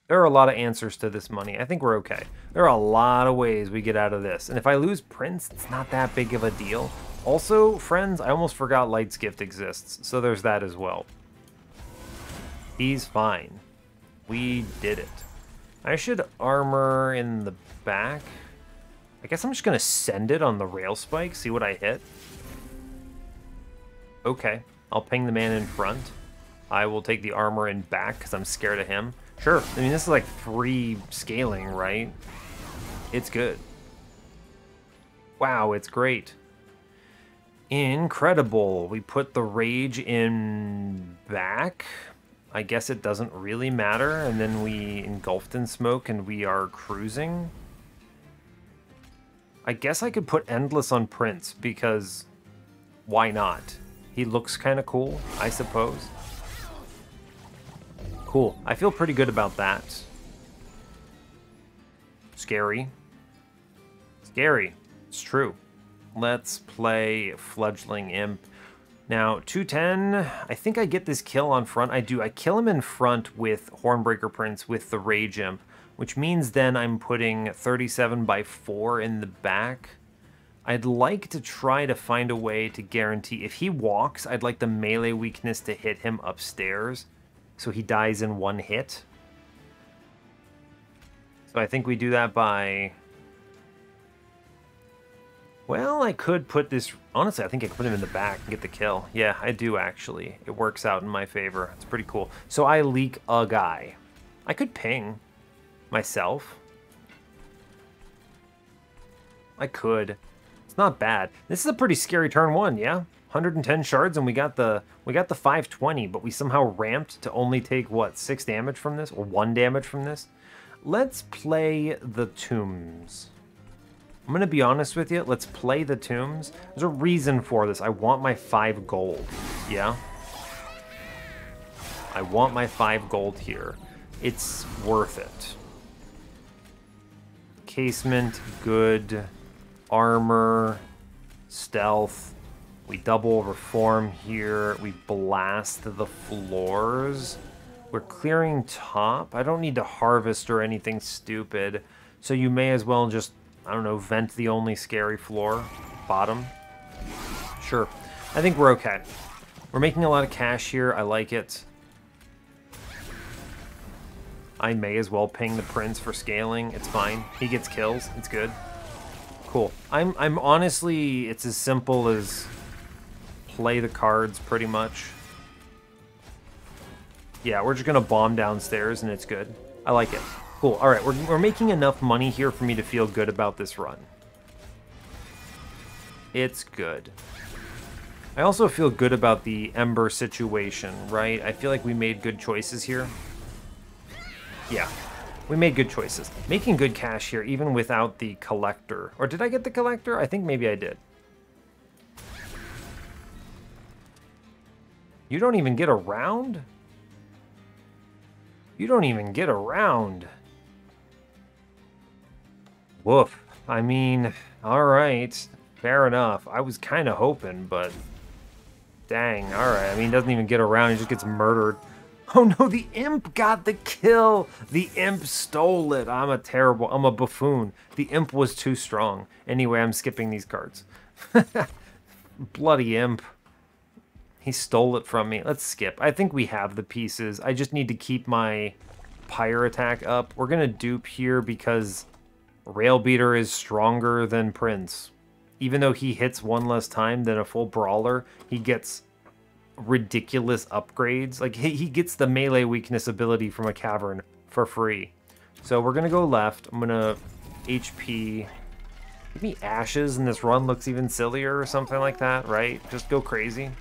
S1: There are a lot of answers to this money. I think we're okay. There are a lot of ways we get out of this. And if I lose Prince, it's not that big of a deal. Also, friends, I almost forgot Light's Gift exists, so there's that as well. He's fine. We did it. I should armor in the back. I guess I'm just going to send it on the rail spike, see what I hit. Okay, I'll ping the man in front. I will take the armor in back because I'm scared of him. Sure, I mean, this is like free scaling, right? It's good. Wow, it's great. Incredible. We put the rage in back. I guess it doesn't really matter. And then we engulfed in smoke and we are cruising. I guess I could put Endless on Prince because why not? He looks kind of cool, I suppose. Cool. I feel pretty good about that. Scary. Scary. It's true. Let's play Fledgling Imp. Now, 210, I think I get this kill on front. I do. I kill him in front with Hornbreaker Prince with the Rage Imp, which means then I'm putting 37x4 in the back. I'd like to try to find a way to guarantee, if he walks, I'd like the melee weakness to hit him upstairs, so he dies in 1 hit. So I think we do that by... Well, I could put this... Honestly, I think I could put him in the back and get the kill. Yeah, I do, actually. It works out in my favor. It's pretty cool. So I leak a guy. I could ping myself. I could. It's not bad. This is a pretty scary turn 1, yeah? 110 shards, and we got the 520, but we somehow ramped to only take, what, 6 damage from this? Or 1 damage from this? Let's play the Tombs. I'm going to be honest with you. Let's play the Tombs. There's a reason for this. I want my 5 gold. Yeah? I want my 5 gold here. It's worth it. Casement, good. Armor, stealth. We double reform here. We blast the floors. We're clearing top. I don't need to harvest or anything stupid. So you may as well just, I don't know, vent the only scary floor. Bottom. Sure. I think we're okay. We're making a lot of cash here. I like it. I may as well ping the Prince for scaling. It's fine. He gets kills. It's good. Cool. I'm honestly, it's as simple as play the cards pretty much. Yeah, we're just gonna bomb downstairs and it's good. I like it. Cool. All right, we're making enough money here for me to feel good about this run. It's good. I also feel good about the Ember situation, right? I feel like we made good choices here. Yeah. We made good choices. Making good cash here, even without the collector. Or did I get the collector? I think maybe I did. You don't even get around? You don't even get around. Woof. I mean, alright. Fair enough. I was kind of hoping, but... Dang, alright. I mean, he doesn't even get around. He just gets murdered. Oh no, the imp got the kill. The imp stole it. I'm a buffoon. The imp was too strong. Anyway, I'm skipping these cards. Bloody imp. He stole it from me. Let's skip. I think we have the pieces. I just need to keep my pyre attack up. We're going to dupe here because Railbeater is stronger than Prince. Even though he hits 1 less time than a full brawler, he gets ridiculous upgrades. Like, he gets the melee weakness ability from a cavern for free. So we're gonna go left. I'm gonna HP. Give me ashes and this run looks even sillier or something like that, right? Just go crazy.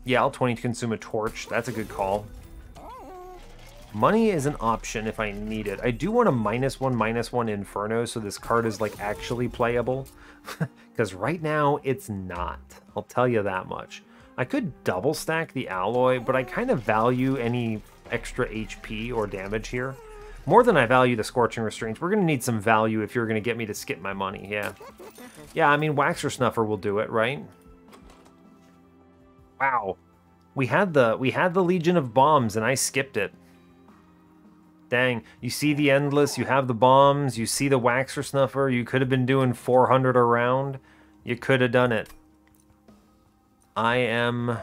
S1: Yeah, I'll 20 consume a torch. That's a good call. Money is an option if I need it. I do want a -1/-1 Inferno so this card is like actually playable. Because right now it's not. I'll tell you that much. I could double stack the alloy, but I kind of value any extra HP or damage here. More than I value the Scorching Restraints. We're going to need some value if you're going to get me to skip my money, yeah. Yeah, I mean, Waxer Snuffer will do it, right? Wow. We had the Legion of Bombs, and I skipped it. Dang. You see the Endless, you have the Bombs, you see the Waxer Snuffer, you could have been doing 400 a round. You could have done it. I am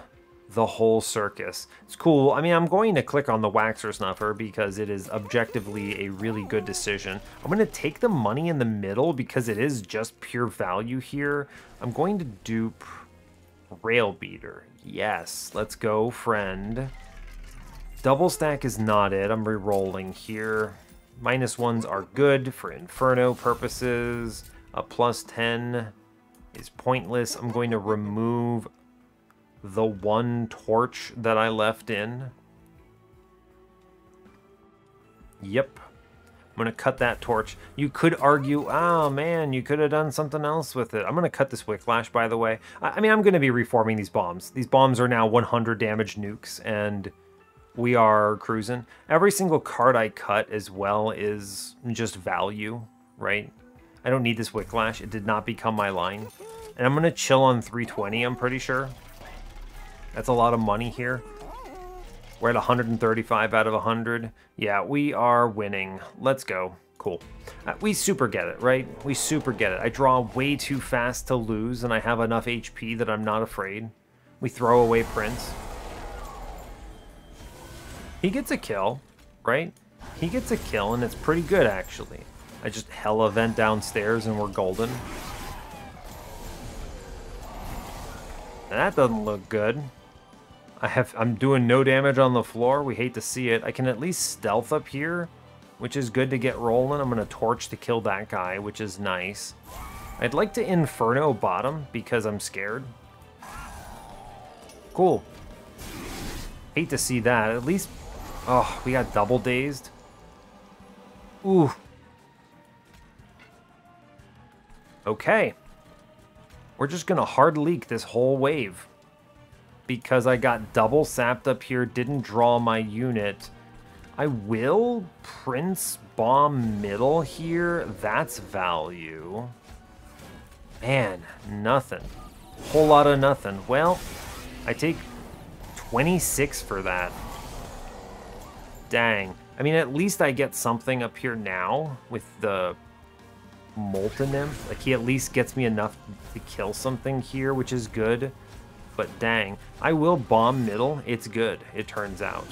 S1: the whole circus. It's cool. I mean, I'm going to click on the Waxer Snuffer because it is objectively a really good decision. I'm going to take the money in the middle because it is just pure value here. I'm going to dupe Rail Beater. Yes, let's go, friend. Double stack is not it. I'm re-rolling here. -1s are good for Inferno purposes. A +10 is pointless. I'm going to remove the one torch that I left in. Yep. I'm going to cut that torch. You could argue, oh man, you could have done something else with it. I'm going to cut this Whiplash, by the way. I mean, I'm going to be reforming these bombs. These bombs are now 100 damage nukes, and we are cruising. Every single card I cut as well is just value, right? I don't need this Whiplash. It did not become my line. And I'm going to chill on 320, I'm pretty sure. That's a lot of money here. We're at 135 out of 100. Yeah, we are winning. Let's go. Cool. We super get it, right? We super get it. I draw way too fast to lose, and I have enough HP that I'm not afraid. We throw away Prince. He gets a kill, right? He gets a kill, and it's pretty good, actually. I just hella vent downstairs, and we're golden. And that doesn't look good. I'm doing no damage on the floor. We hate to see it. I can at least stealth up here, which is good to get rolling. I'm going to torch to kill that guy, which is nice. I'd like to Inferno bottom because I'm scared. Cool. Hate to see that. At least... Oh, we got double dazed. Ooh. Okay. We're just going to hard leak this whole wave. Because I got double sapped up here, didn't draw my unit. I will Prince Bomb middle here. That's value. Man, nothing. Whole lot of nothing. Well, I take 26 for that. Dang. I mean, at least I get something up here now with the Molten Nymph. Like, he at least gets me enough to kill something here, which is good. But dang, I will bomb middle. It's good, it turns out.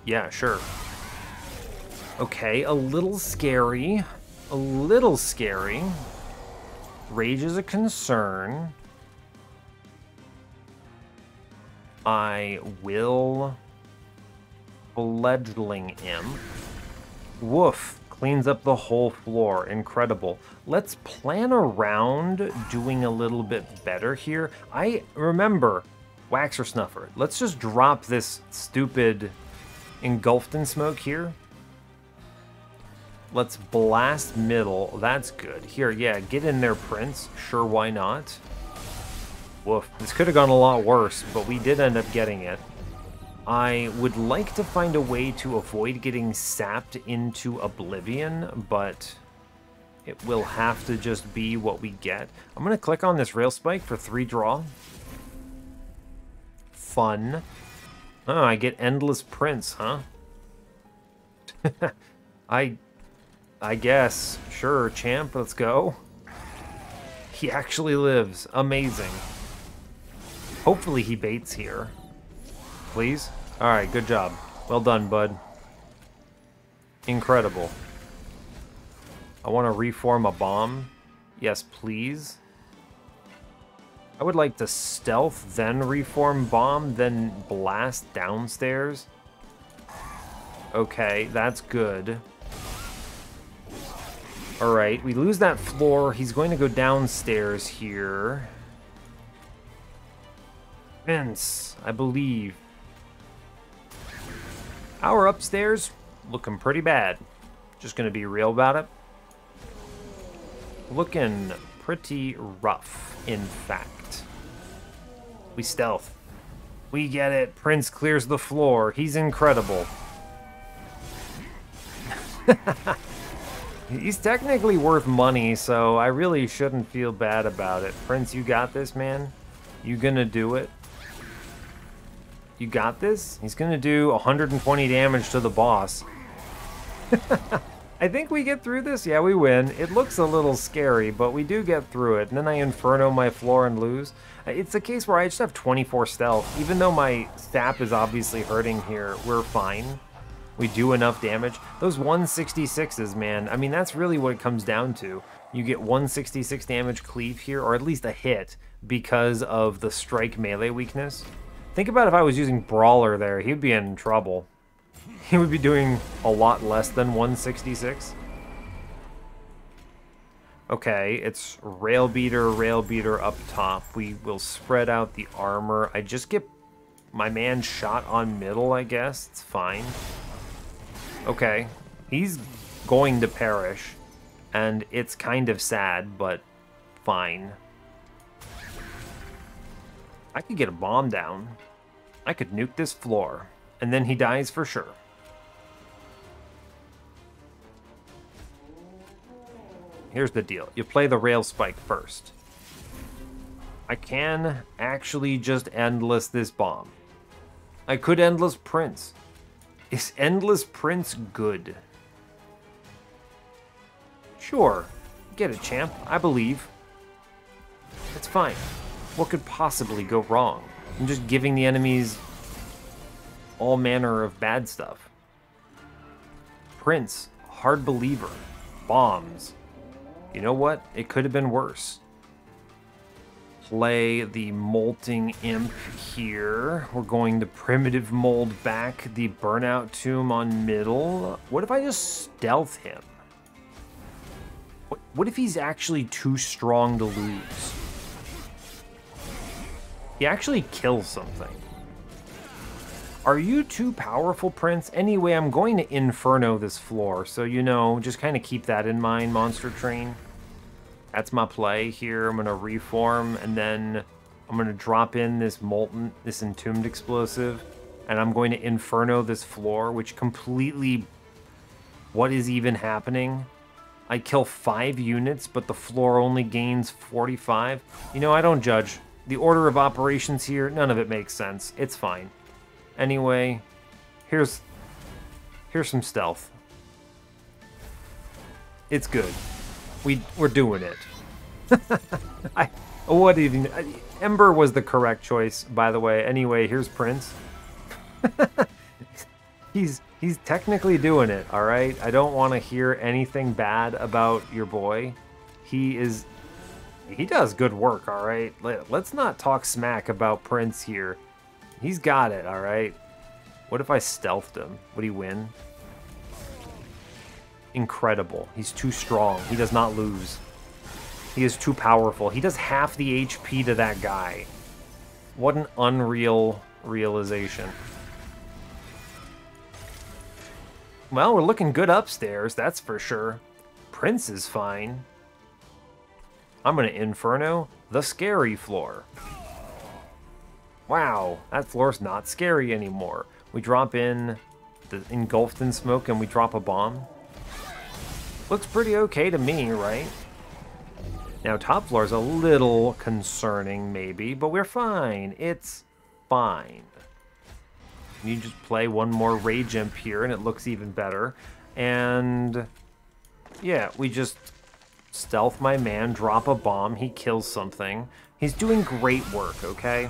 S1: Yeah, sure. Okay, a little scary. A little scary. Rage is a concern. I will Fledgling Imp. Woof. Cleans up the whole floor. Incredible. Let's plan around doing a little bit better here. I remember Waxer Snuffer. Let's just drop this stupid Engulfed in Smoke here. Let's blast middle. That's good. Here, yeah, get in there, Prince. Sure, why not? Woof. This could have gone a lot worse, but we did end up getting it. I would like to find a way to avoid getting sapped into oblivion, but it will have to just be what we get. I'm going to click on this Rail Spike for 3 draw. Fun. Oh, I get Endless Prince, huh? I guess. Sure, champ, let's go. He actually lives. Amazing. Hopefully he baits here. Please? Alright, good job. Well done, bud. Incredible. I want to reform a bomb. Yes, please. I would like to stealth, then reform bomb, then blast downstairs. Okay, that's good. Alright, we lose that floor. He's going to go downstairs here. Vince, I believe. Our upstairs looking pretty bad. Just gonna be real about it. Looking pretty rough, in fact. We stealth. We get it. Prince clears the floor. He's incredible. He's technically worth money, so I really shouldn't feel bad about it. Prince, you got this, man. You gonna do it? You got this? He's gonna do 120 damage to the boss. I think we get through this. Yeah, we win. It looks a little scary, but we do get through it. And then I Inferno my floor and lose. It's a case where I just have 24 stealth. Even though my sap is obviously hurting here, we're fine. We do enough damage. Those 166s, man, I mean, that's really what it comes down to. You get 166 damage cleave here, or at least a hit, because of the strike melee weakness. Think about if I was using Brawler there, he'd be in trouble. He would be doing a lot less than 166. Okay, it's Rail Beater up top. We will spread out the armor. I just get my man shot on middle, I guess. It's fine. Okay, he's going to perish, and it's kind of sad, but fine. I could get a bomb down. I could nuke this floor, and then he dies for sure. Here's the deal. You play the rail spike first. I can actually just endless this bomb. I could endless Prince. Is endless Prince good? Sure. Get it, champ. I believe. It's fine. What could possibly go wrong? I'm just giving the enemies all manner of bad stuff. Prince. Hard believer. Bombs. You know what? It could have been worse. Play the Molting Imp here. We're going to Primitive Mold back the Burnout Tomb on middle. What if I just stealth him? What if he's actually too strong to lose? He actually kills something. Are you too powerful, Prince? Anyway, I'm going to Inferno this floor, so you know, just kind of keep that in mind, Monster Train. That's my play here. I'm going to reform, and then I'm going to drop in this Entombed Explosive, and I'm going to Inferno this floor, which completely... What is even happening? I kill 5 units, but the floor only gains 45. You know, I don't judge. The order of operations here, none of it makes sense. It's fine. Anyway, here's some stealth. It's good. We're doing it. What even? Ember was the correct choice, by the way. Anyway, here's Prince. He's technically doing it, all right? I don't want to hear anything bad about your boy. He does good work, all right? Let's not talk smack about Prince here. He's got it, all right? What if I stealthed him? Would he win? Incredible. He's too strong. He does not lose. He is too powerful. He does half the HP to that guy. What an unreal realization. Well, we're looking good upstairs, that's for sure. Prince is fine. I'm going to Inferno the scary floor. Wow, that floor's not scary anymore. We drop in the Engulfed in Smoke and we drop a bomb. Looks pretty okay to me, right? Now, top floor's a little concerning, maybe, but we're fine. It's fine. You just play one more Rage Imp here, and it looks even better. And, yeah, we just stealth my man, drop a bomb, he kills something. He's doing great work, okay?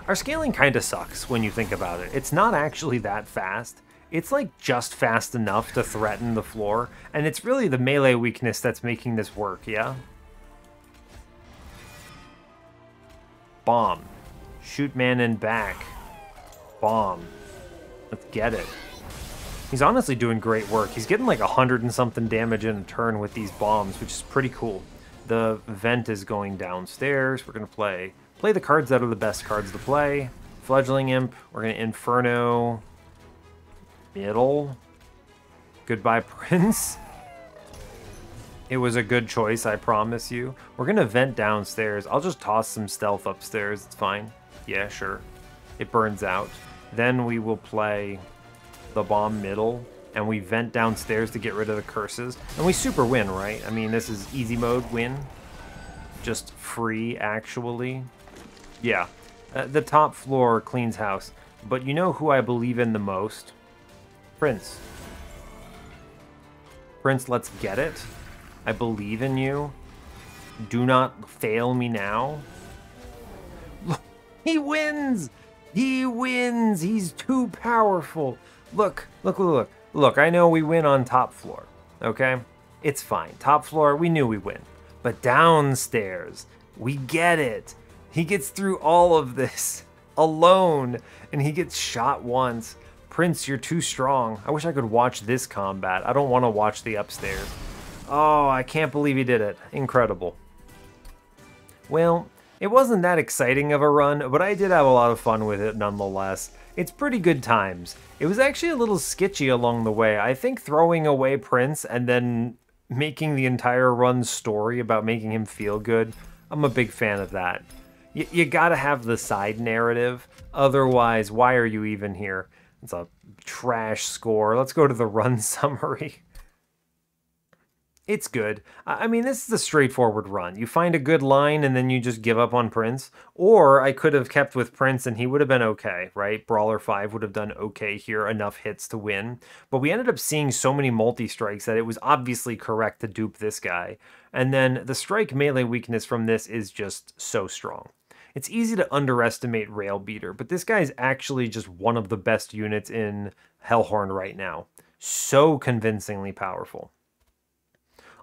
S1: Our scaling kind of sucks when you think about it. It's not actually that fast. It's like just fast enough to threaten the floor, and it's really the melee weakness that's making this work, yeah? Bomb. Shoot man in back. Bomb. Let's get it. He's honestly doing great work. He's getting like 100 and something damage in a turn with these bombs, which is pretty cool. The vent is going downstairs. We're going to play the cards that are the best cards to play. Fledgling Imp. We're going to Inferno. Middle. Goodbye, Prince. It was a good choice, I promise you. We're going to vent downstairs. I'll just toss some stealth upstairs. It's fine. Yeah, sure. It burns out. Then we will play the bomb middle, and we vent downstairs to get rid of the curses. And we super win, right? I mean, this is easy mode win. Just free, actually. Yeah. The top floor cleans house. But you know who I believe in the most? Prince. Prince, let's get it. I believe in you. Do not fail me now. He wins! He wins! He's too powerful. Look, look, look, look. Look, I know we win on top floor, okay? It's fine. Top floor, we knew we win. But downstairs, we get it. He gets through all of this alone, and he gets shot once. Prince, you're too strong. I wish I could watch this combat. I don't want to watch the upstairs. Oh, I can't believe he did it. Incredible. Well, it wasn't that exciting of a run, but I did have a lot of fun with it nonetheless. It's pretty good times. It was actually a little sketchy along the way. I think throwing away Prince and then making the entire run story about making him feel good, I'm a big fan of that. You gotta have the side narrative, otherwise why are you even here? It's a trash score. Let's go to the run summary. It's good. I mean, this is a straightforward run. You find a good line and then you just give up on Prince. Or I could have kept with Prince and he would have been okay, right? Brawler 5 would have done okay here, enough hits to win. But we ended up seeing so many multi-strikes that it was obviously correct to dupe this guy. And then the strike melee weakness from this is just so strong. It's easy to underestimate Rail Beater, but this guy is actually just one of the best units in Hellhorned right now. So convincingly powerful.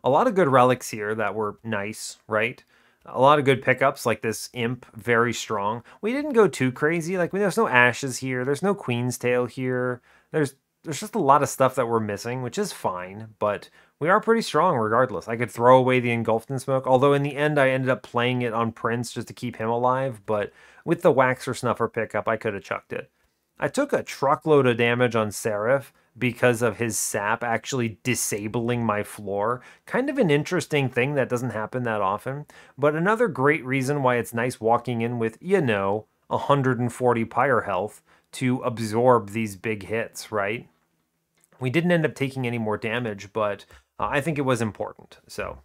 S1: A lot of good relics here that were nice, right? A lot of good pickups, like this Imp, very strong. We didn't go too crazy. Like, there's no Ashes here. There's no Queen's Tail here. There's just a lot of stuff that we're missing, which is fine, but we are pretty strong regardless. I could throw away the Engulfed in Smoke, although in the end I ended up playing it on Prince just to keep him alive, but with the Wax or Snuffer pickup, I could have chucked it. I took a truckload of damage on Seraph because of his sap actually disabling my floor. Kind of an interesting thing that doesn't happen that often, but another great reason why it's nice walking in with, 140 pyre health to absorb these big hits, right? We didn't end up taking any more damage, but I think it was important. So,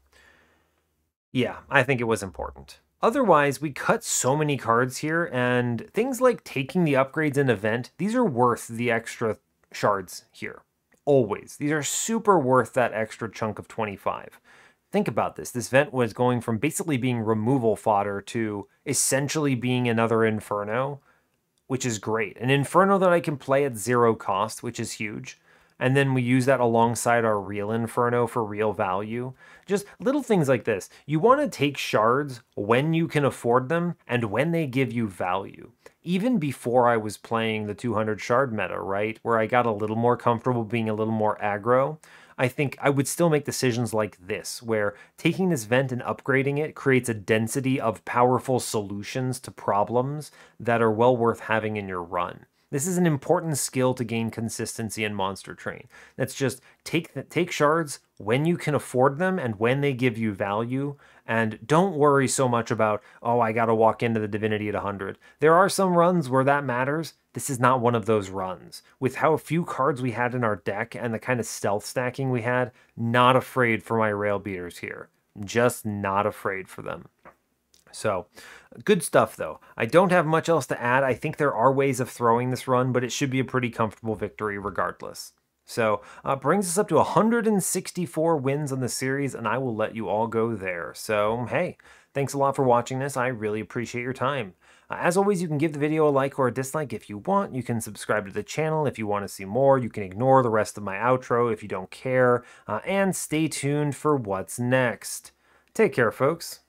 S1: yeah, I think it was important. Otherwise, we cut so many cards here, and things like taking the upgrades in event, these are worth the extra shards here. Always. These are super worth that extra chunk of 25. Think about this. This vent was going from basically being removal fodder to essentially being another Inferno, which is great. An Inferno that I can play at 0 cost, which is huge. And then we use that alongside our real Inferno for real value. Just little things like this. You want to take shards when you can afford them and when they give you value. Even before I was playing the 200 shard meta, right? Where I got a little more comfortable being a little more aggro. I think I would still make decisions like this, where taking this vent and upgrading it creates a density of powerful solutions to problems that are well worth having in your run. This is an important skill to gain consistency in Monster Train. That's just take shards when you can afford them and when they give you value, and don't worry so much about, oh, I gotta walk into the Divinity at 100. There are some runs where that matters. This is not one of those runs. With how few cards we had in our deck and the kind of stealth stacking we had, not afraid for my Rail Beaters here. Just not afraid for them. So, good stuff though. I don't have much else to add. I think there are ways of throwing this run, but it should be a pretty comfortable victory regardless. So, brings us up to 164 wins on the series, and I will let you all go there. So, hey, thanks a lot for watching this. I really appreciate your time. As always, you can give the video a like or a dislike if you want. You can subscribe to the channel if you want to see more. You can ignore the rest of my outro if you don't care. And stay tuned for what's next. Take care, folks.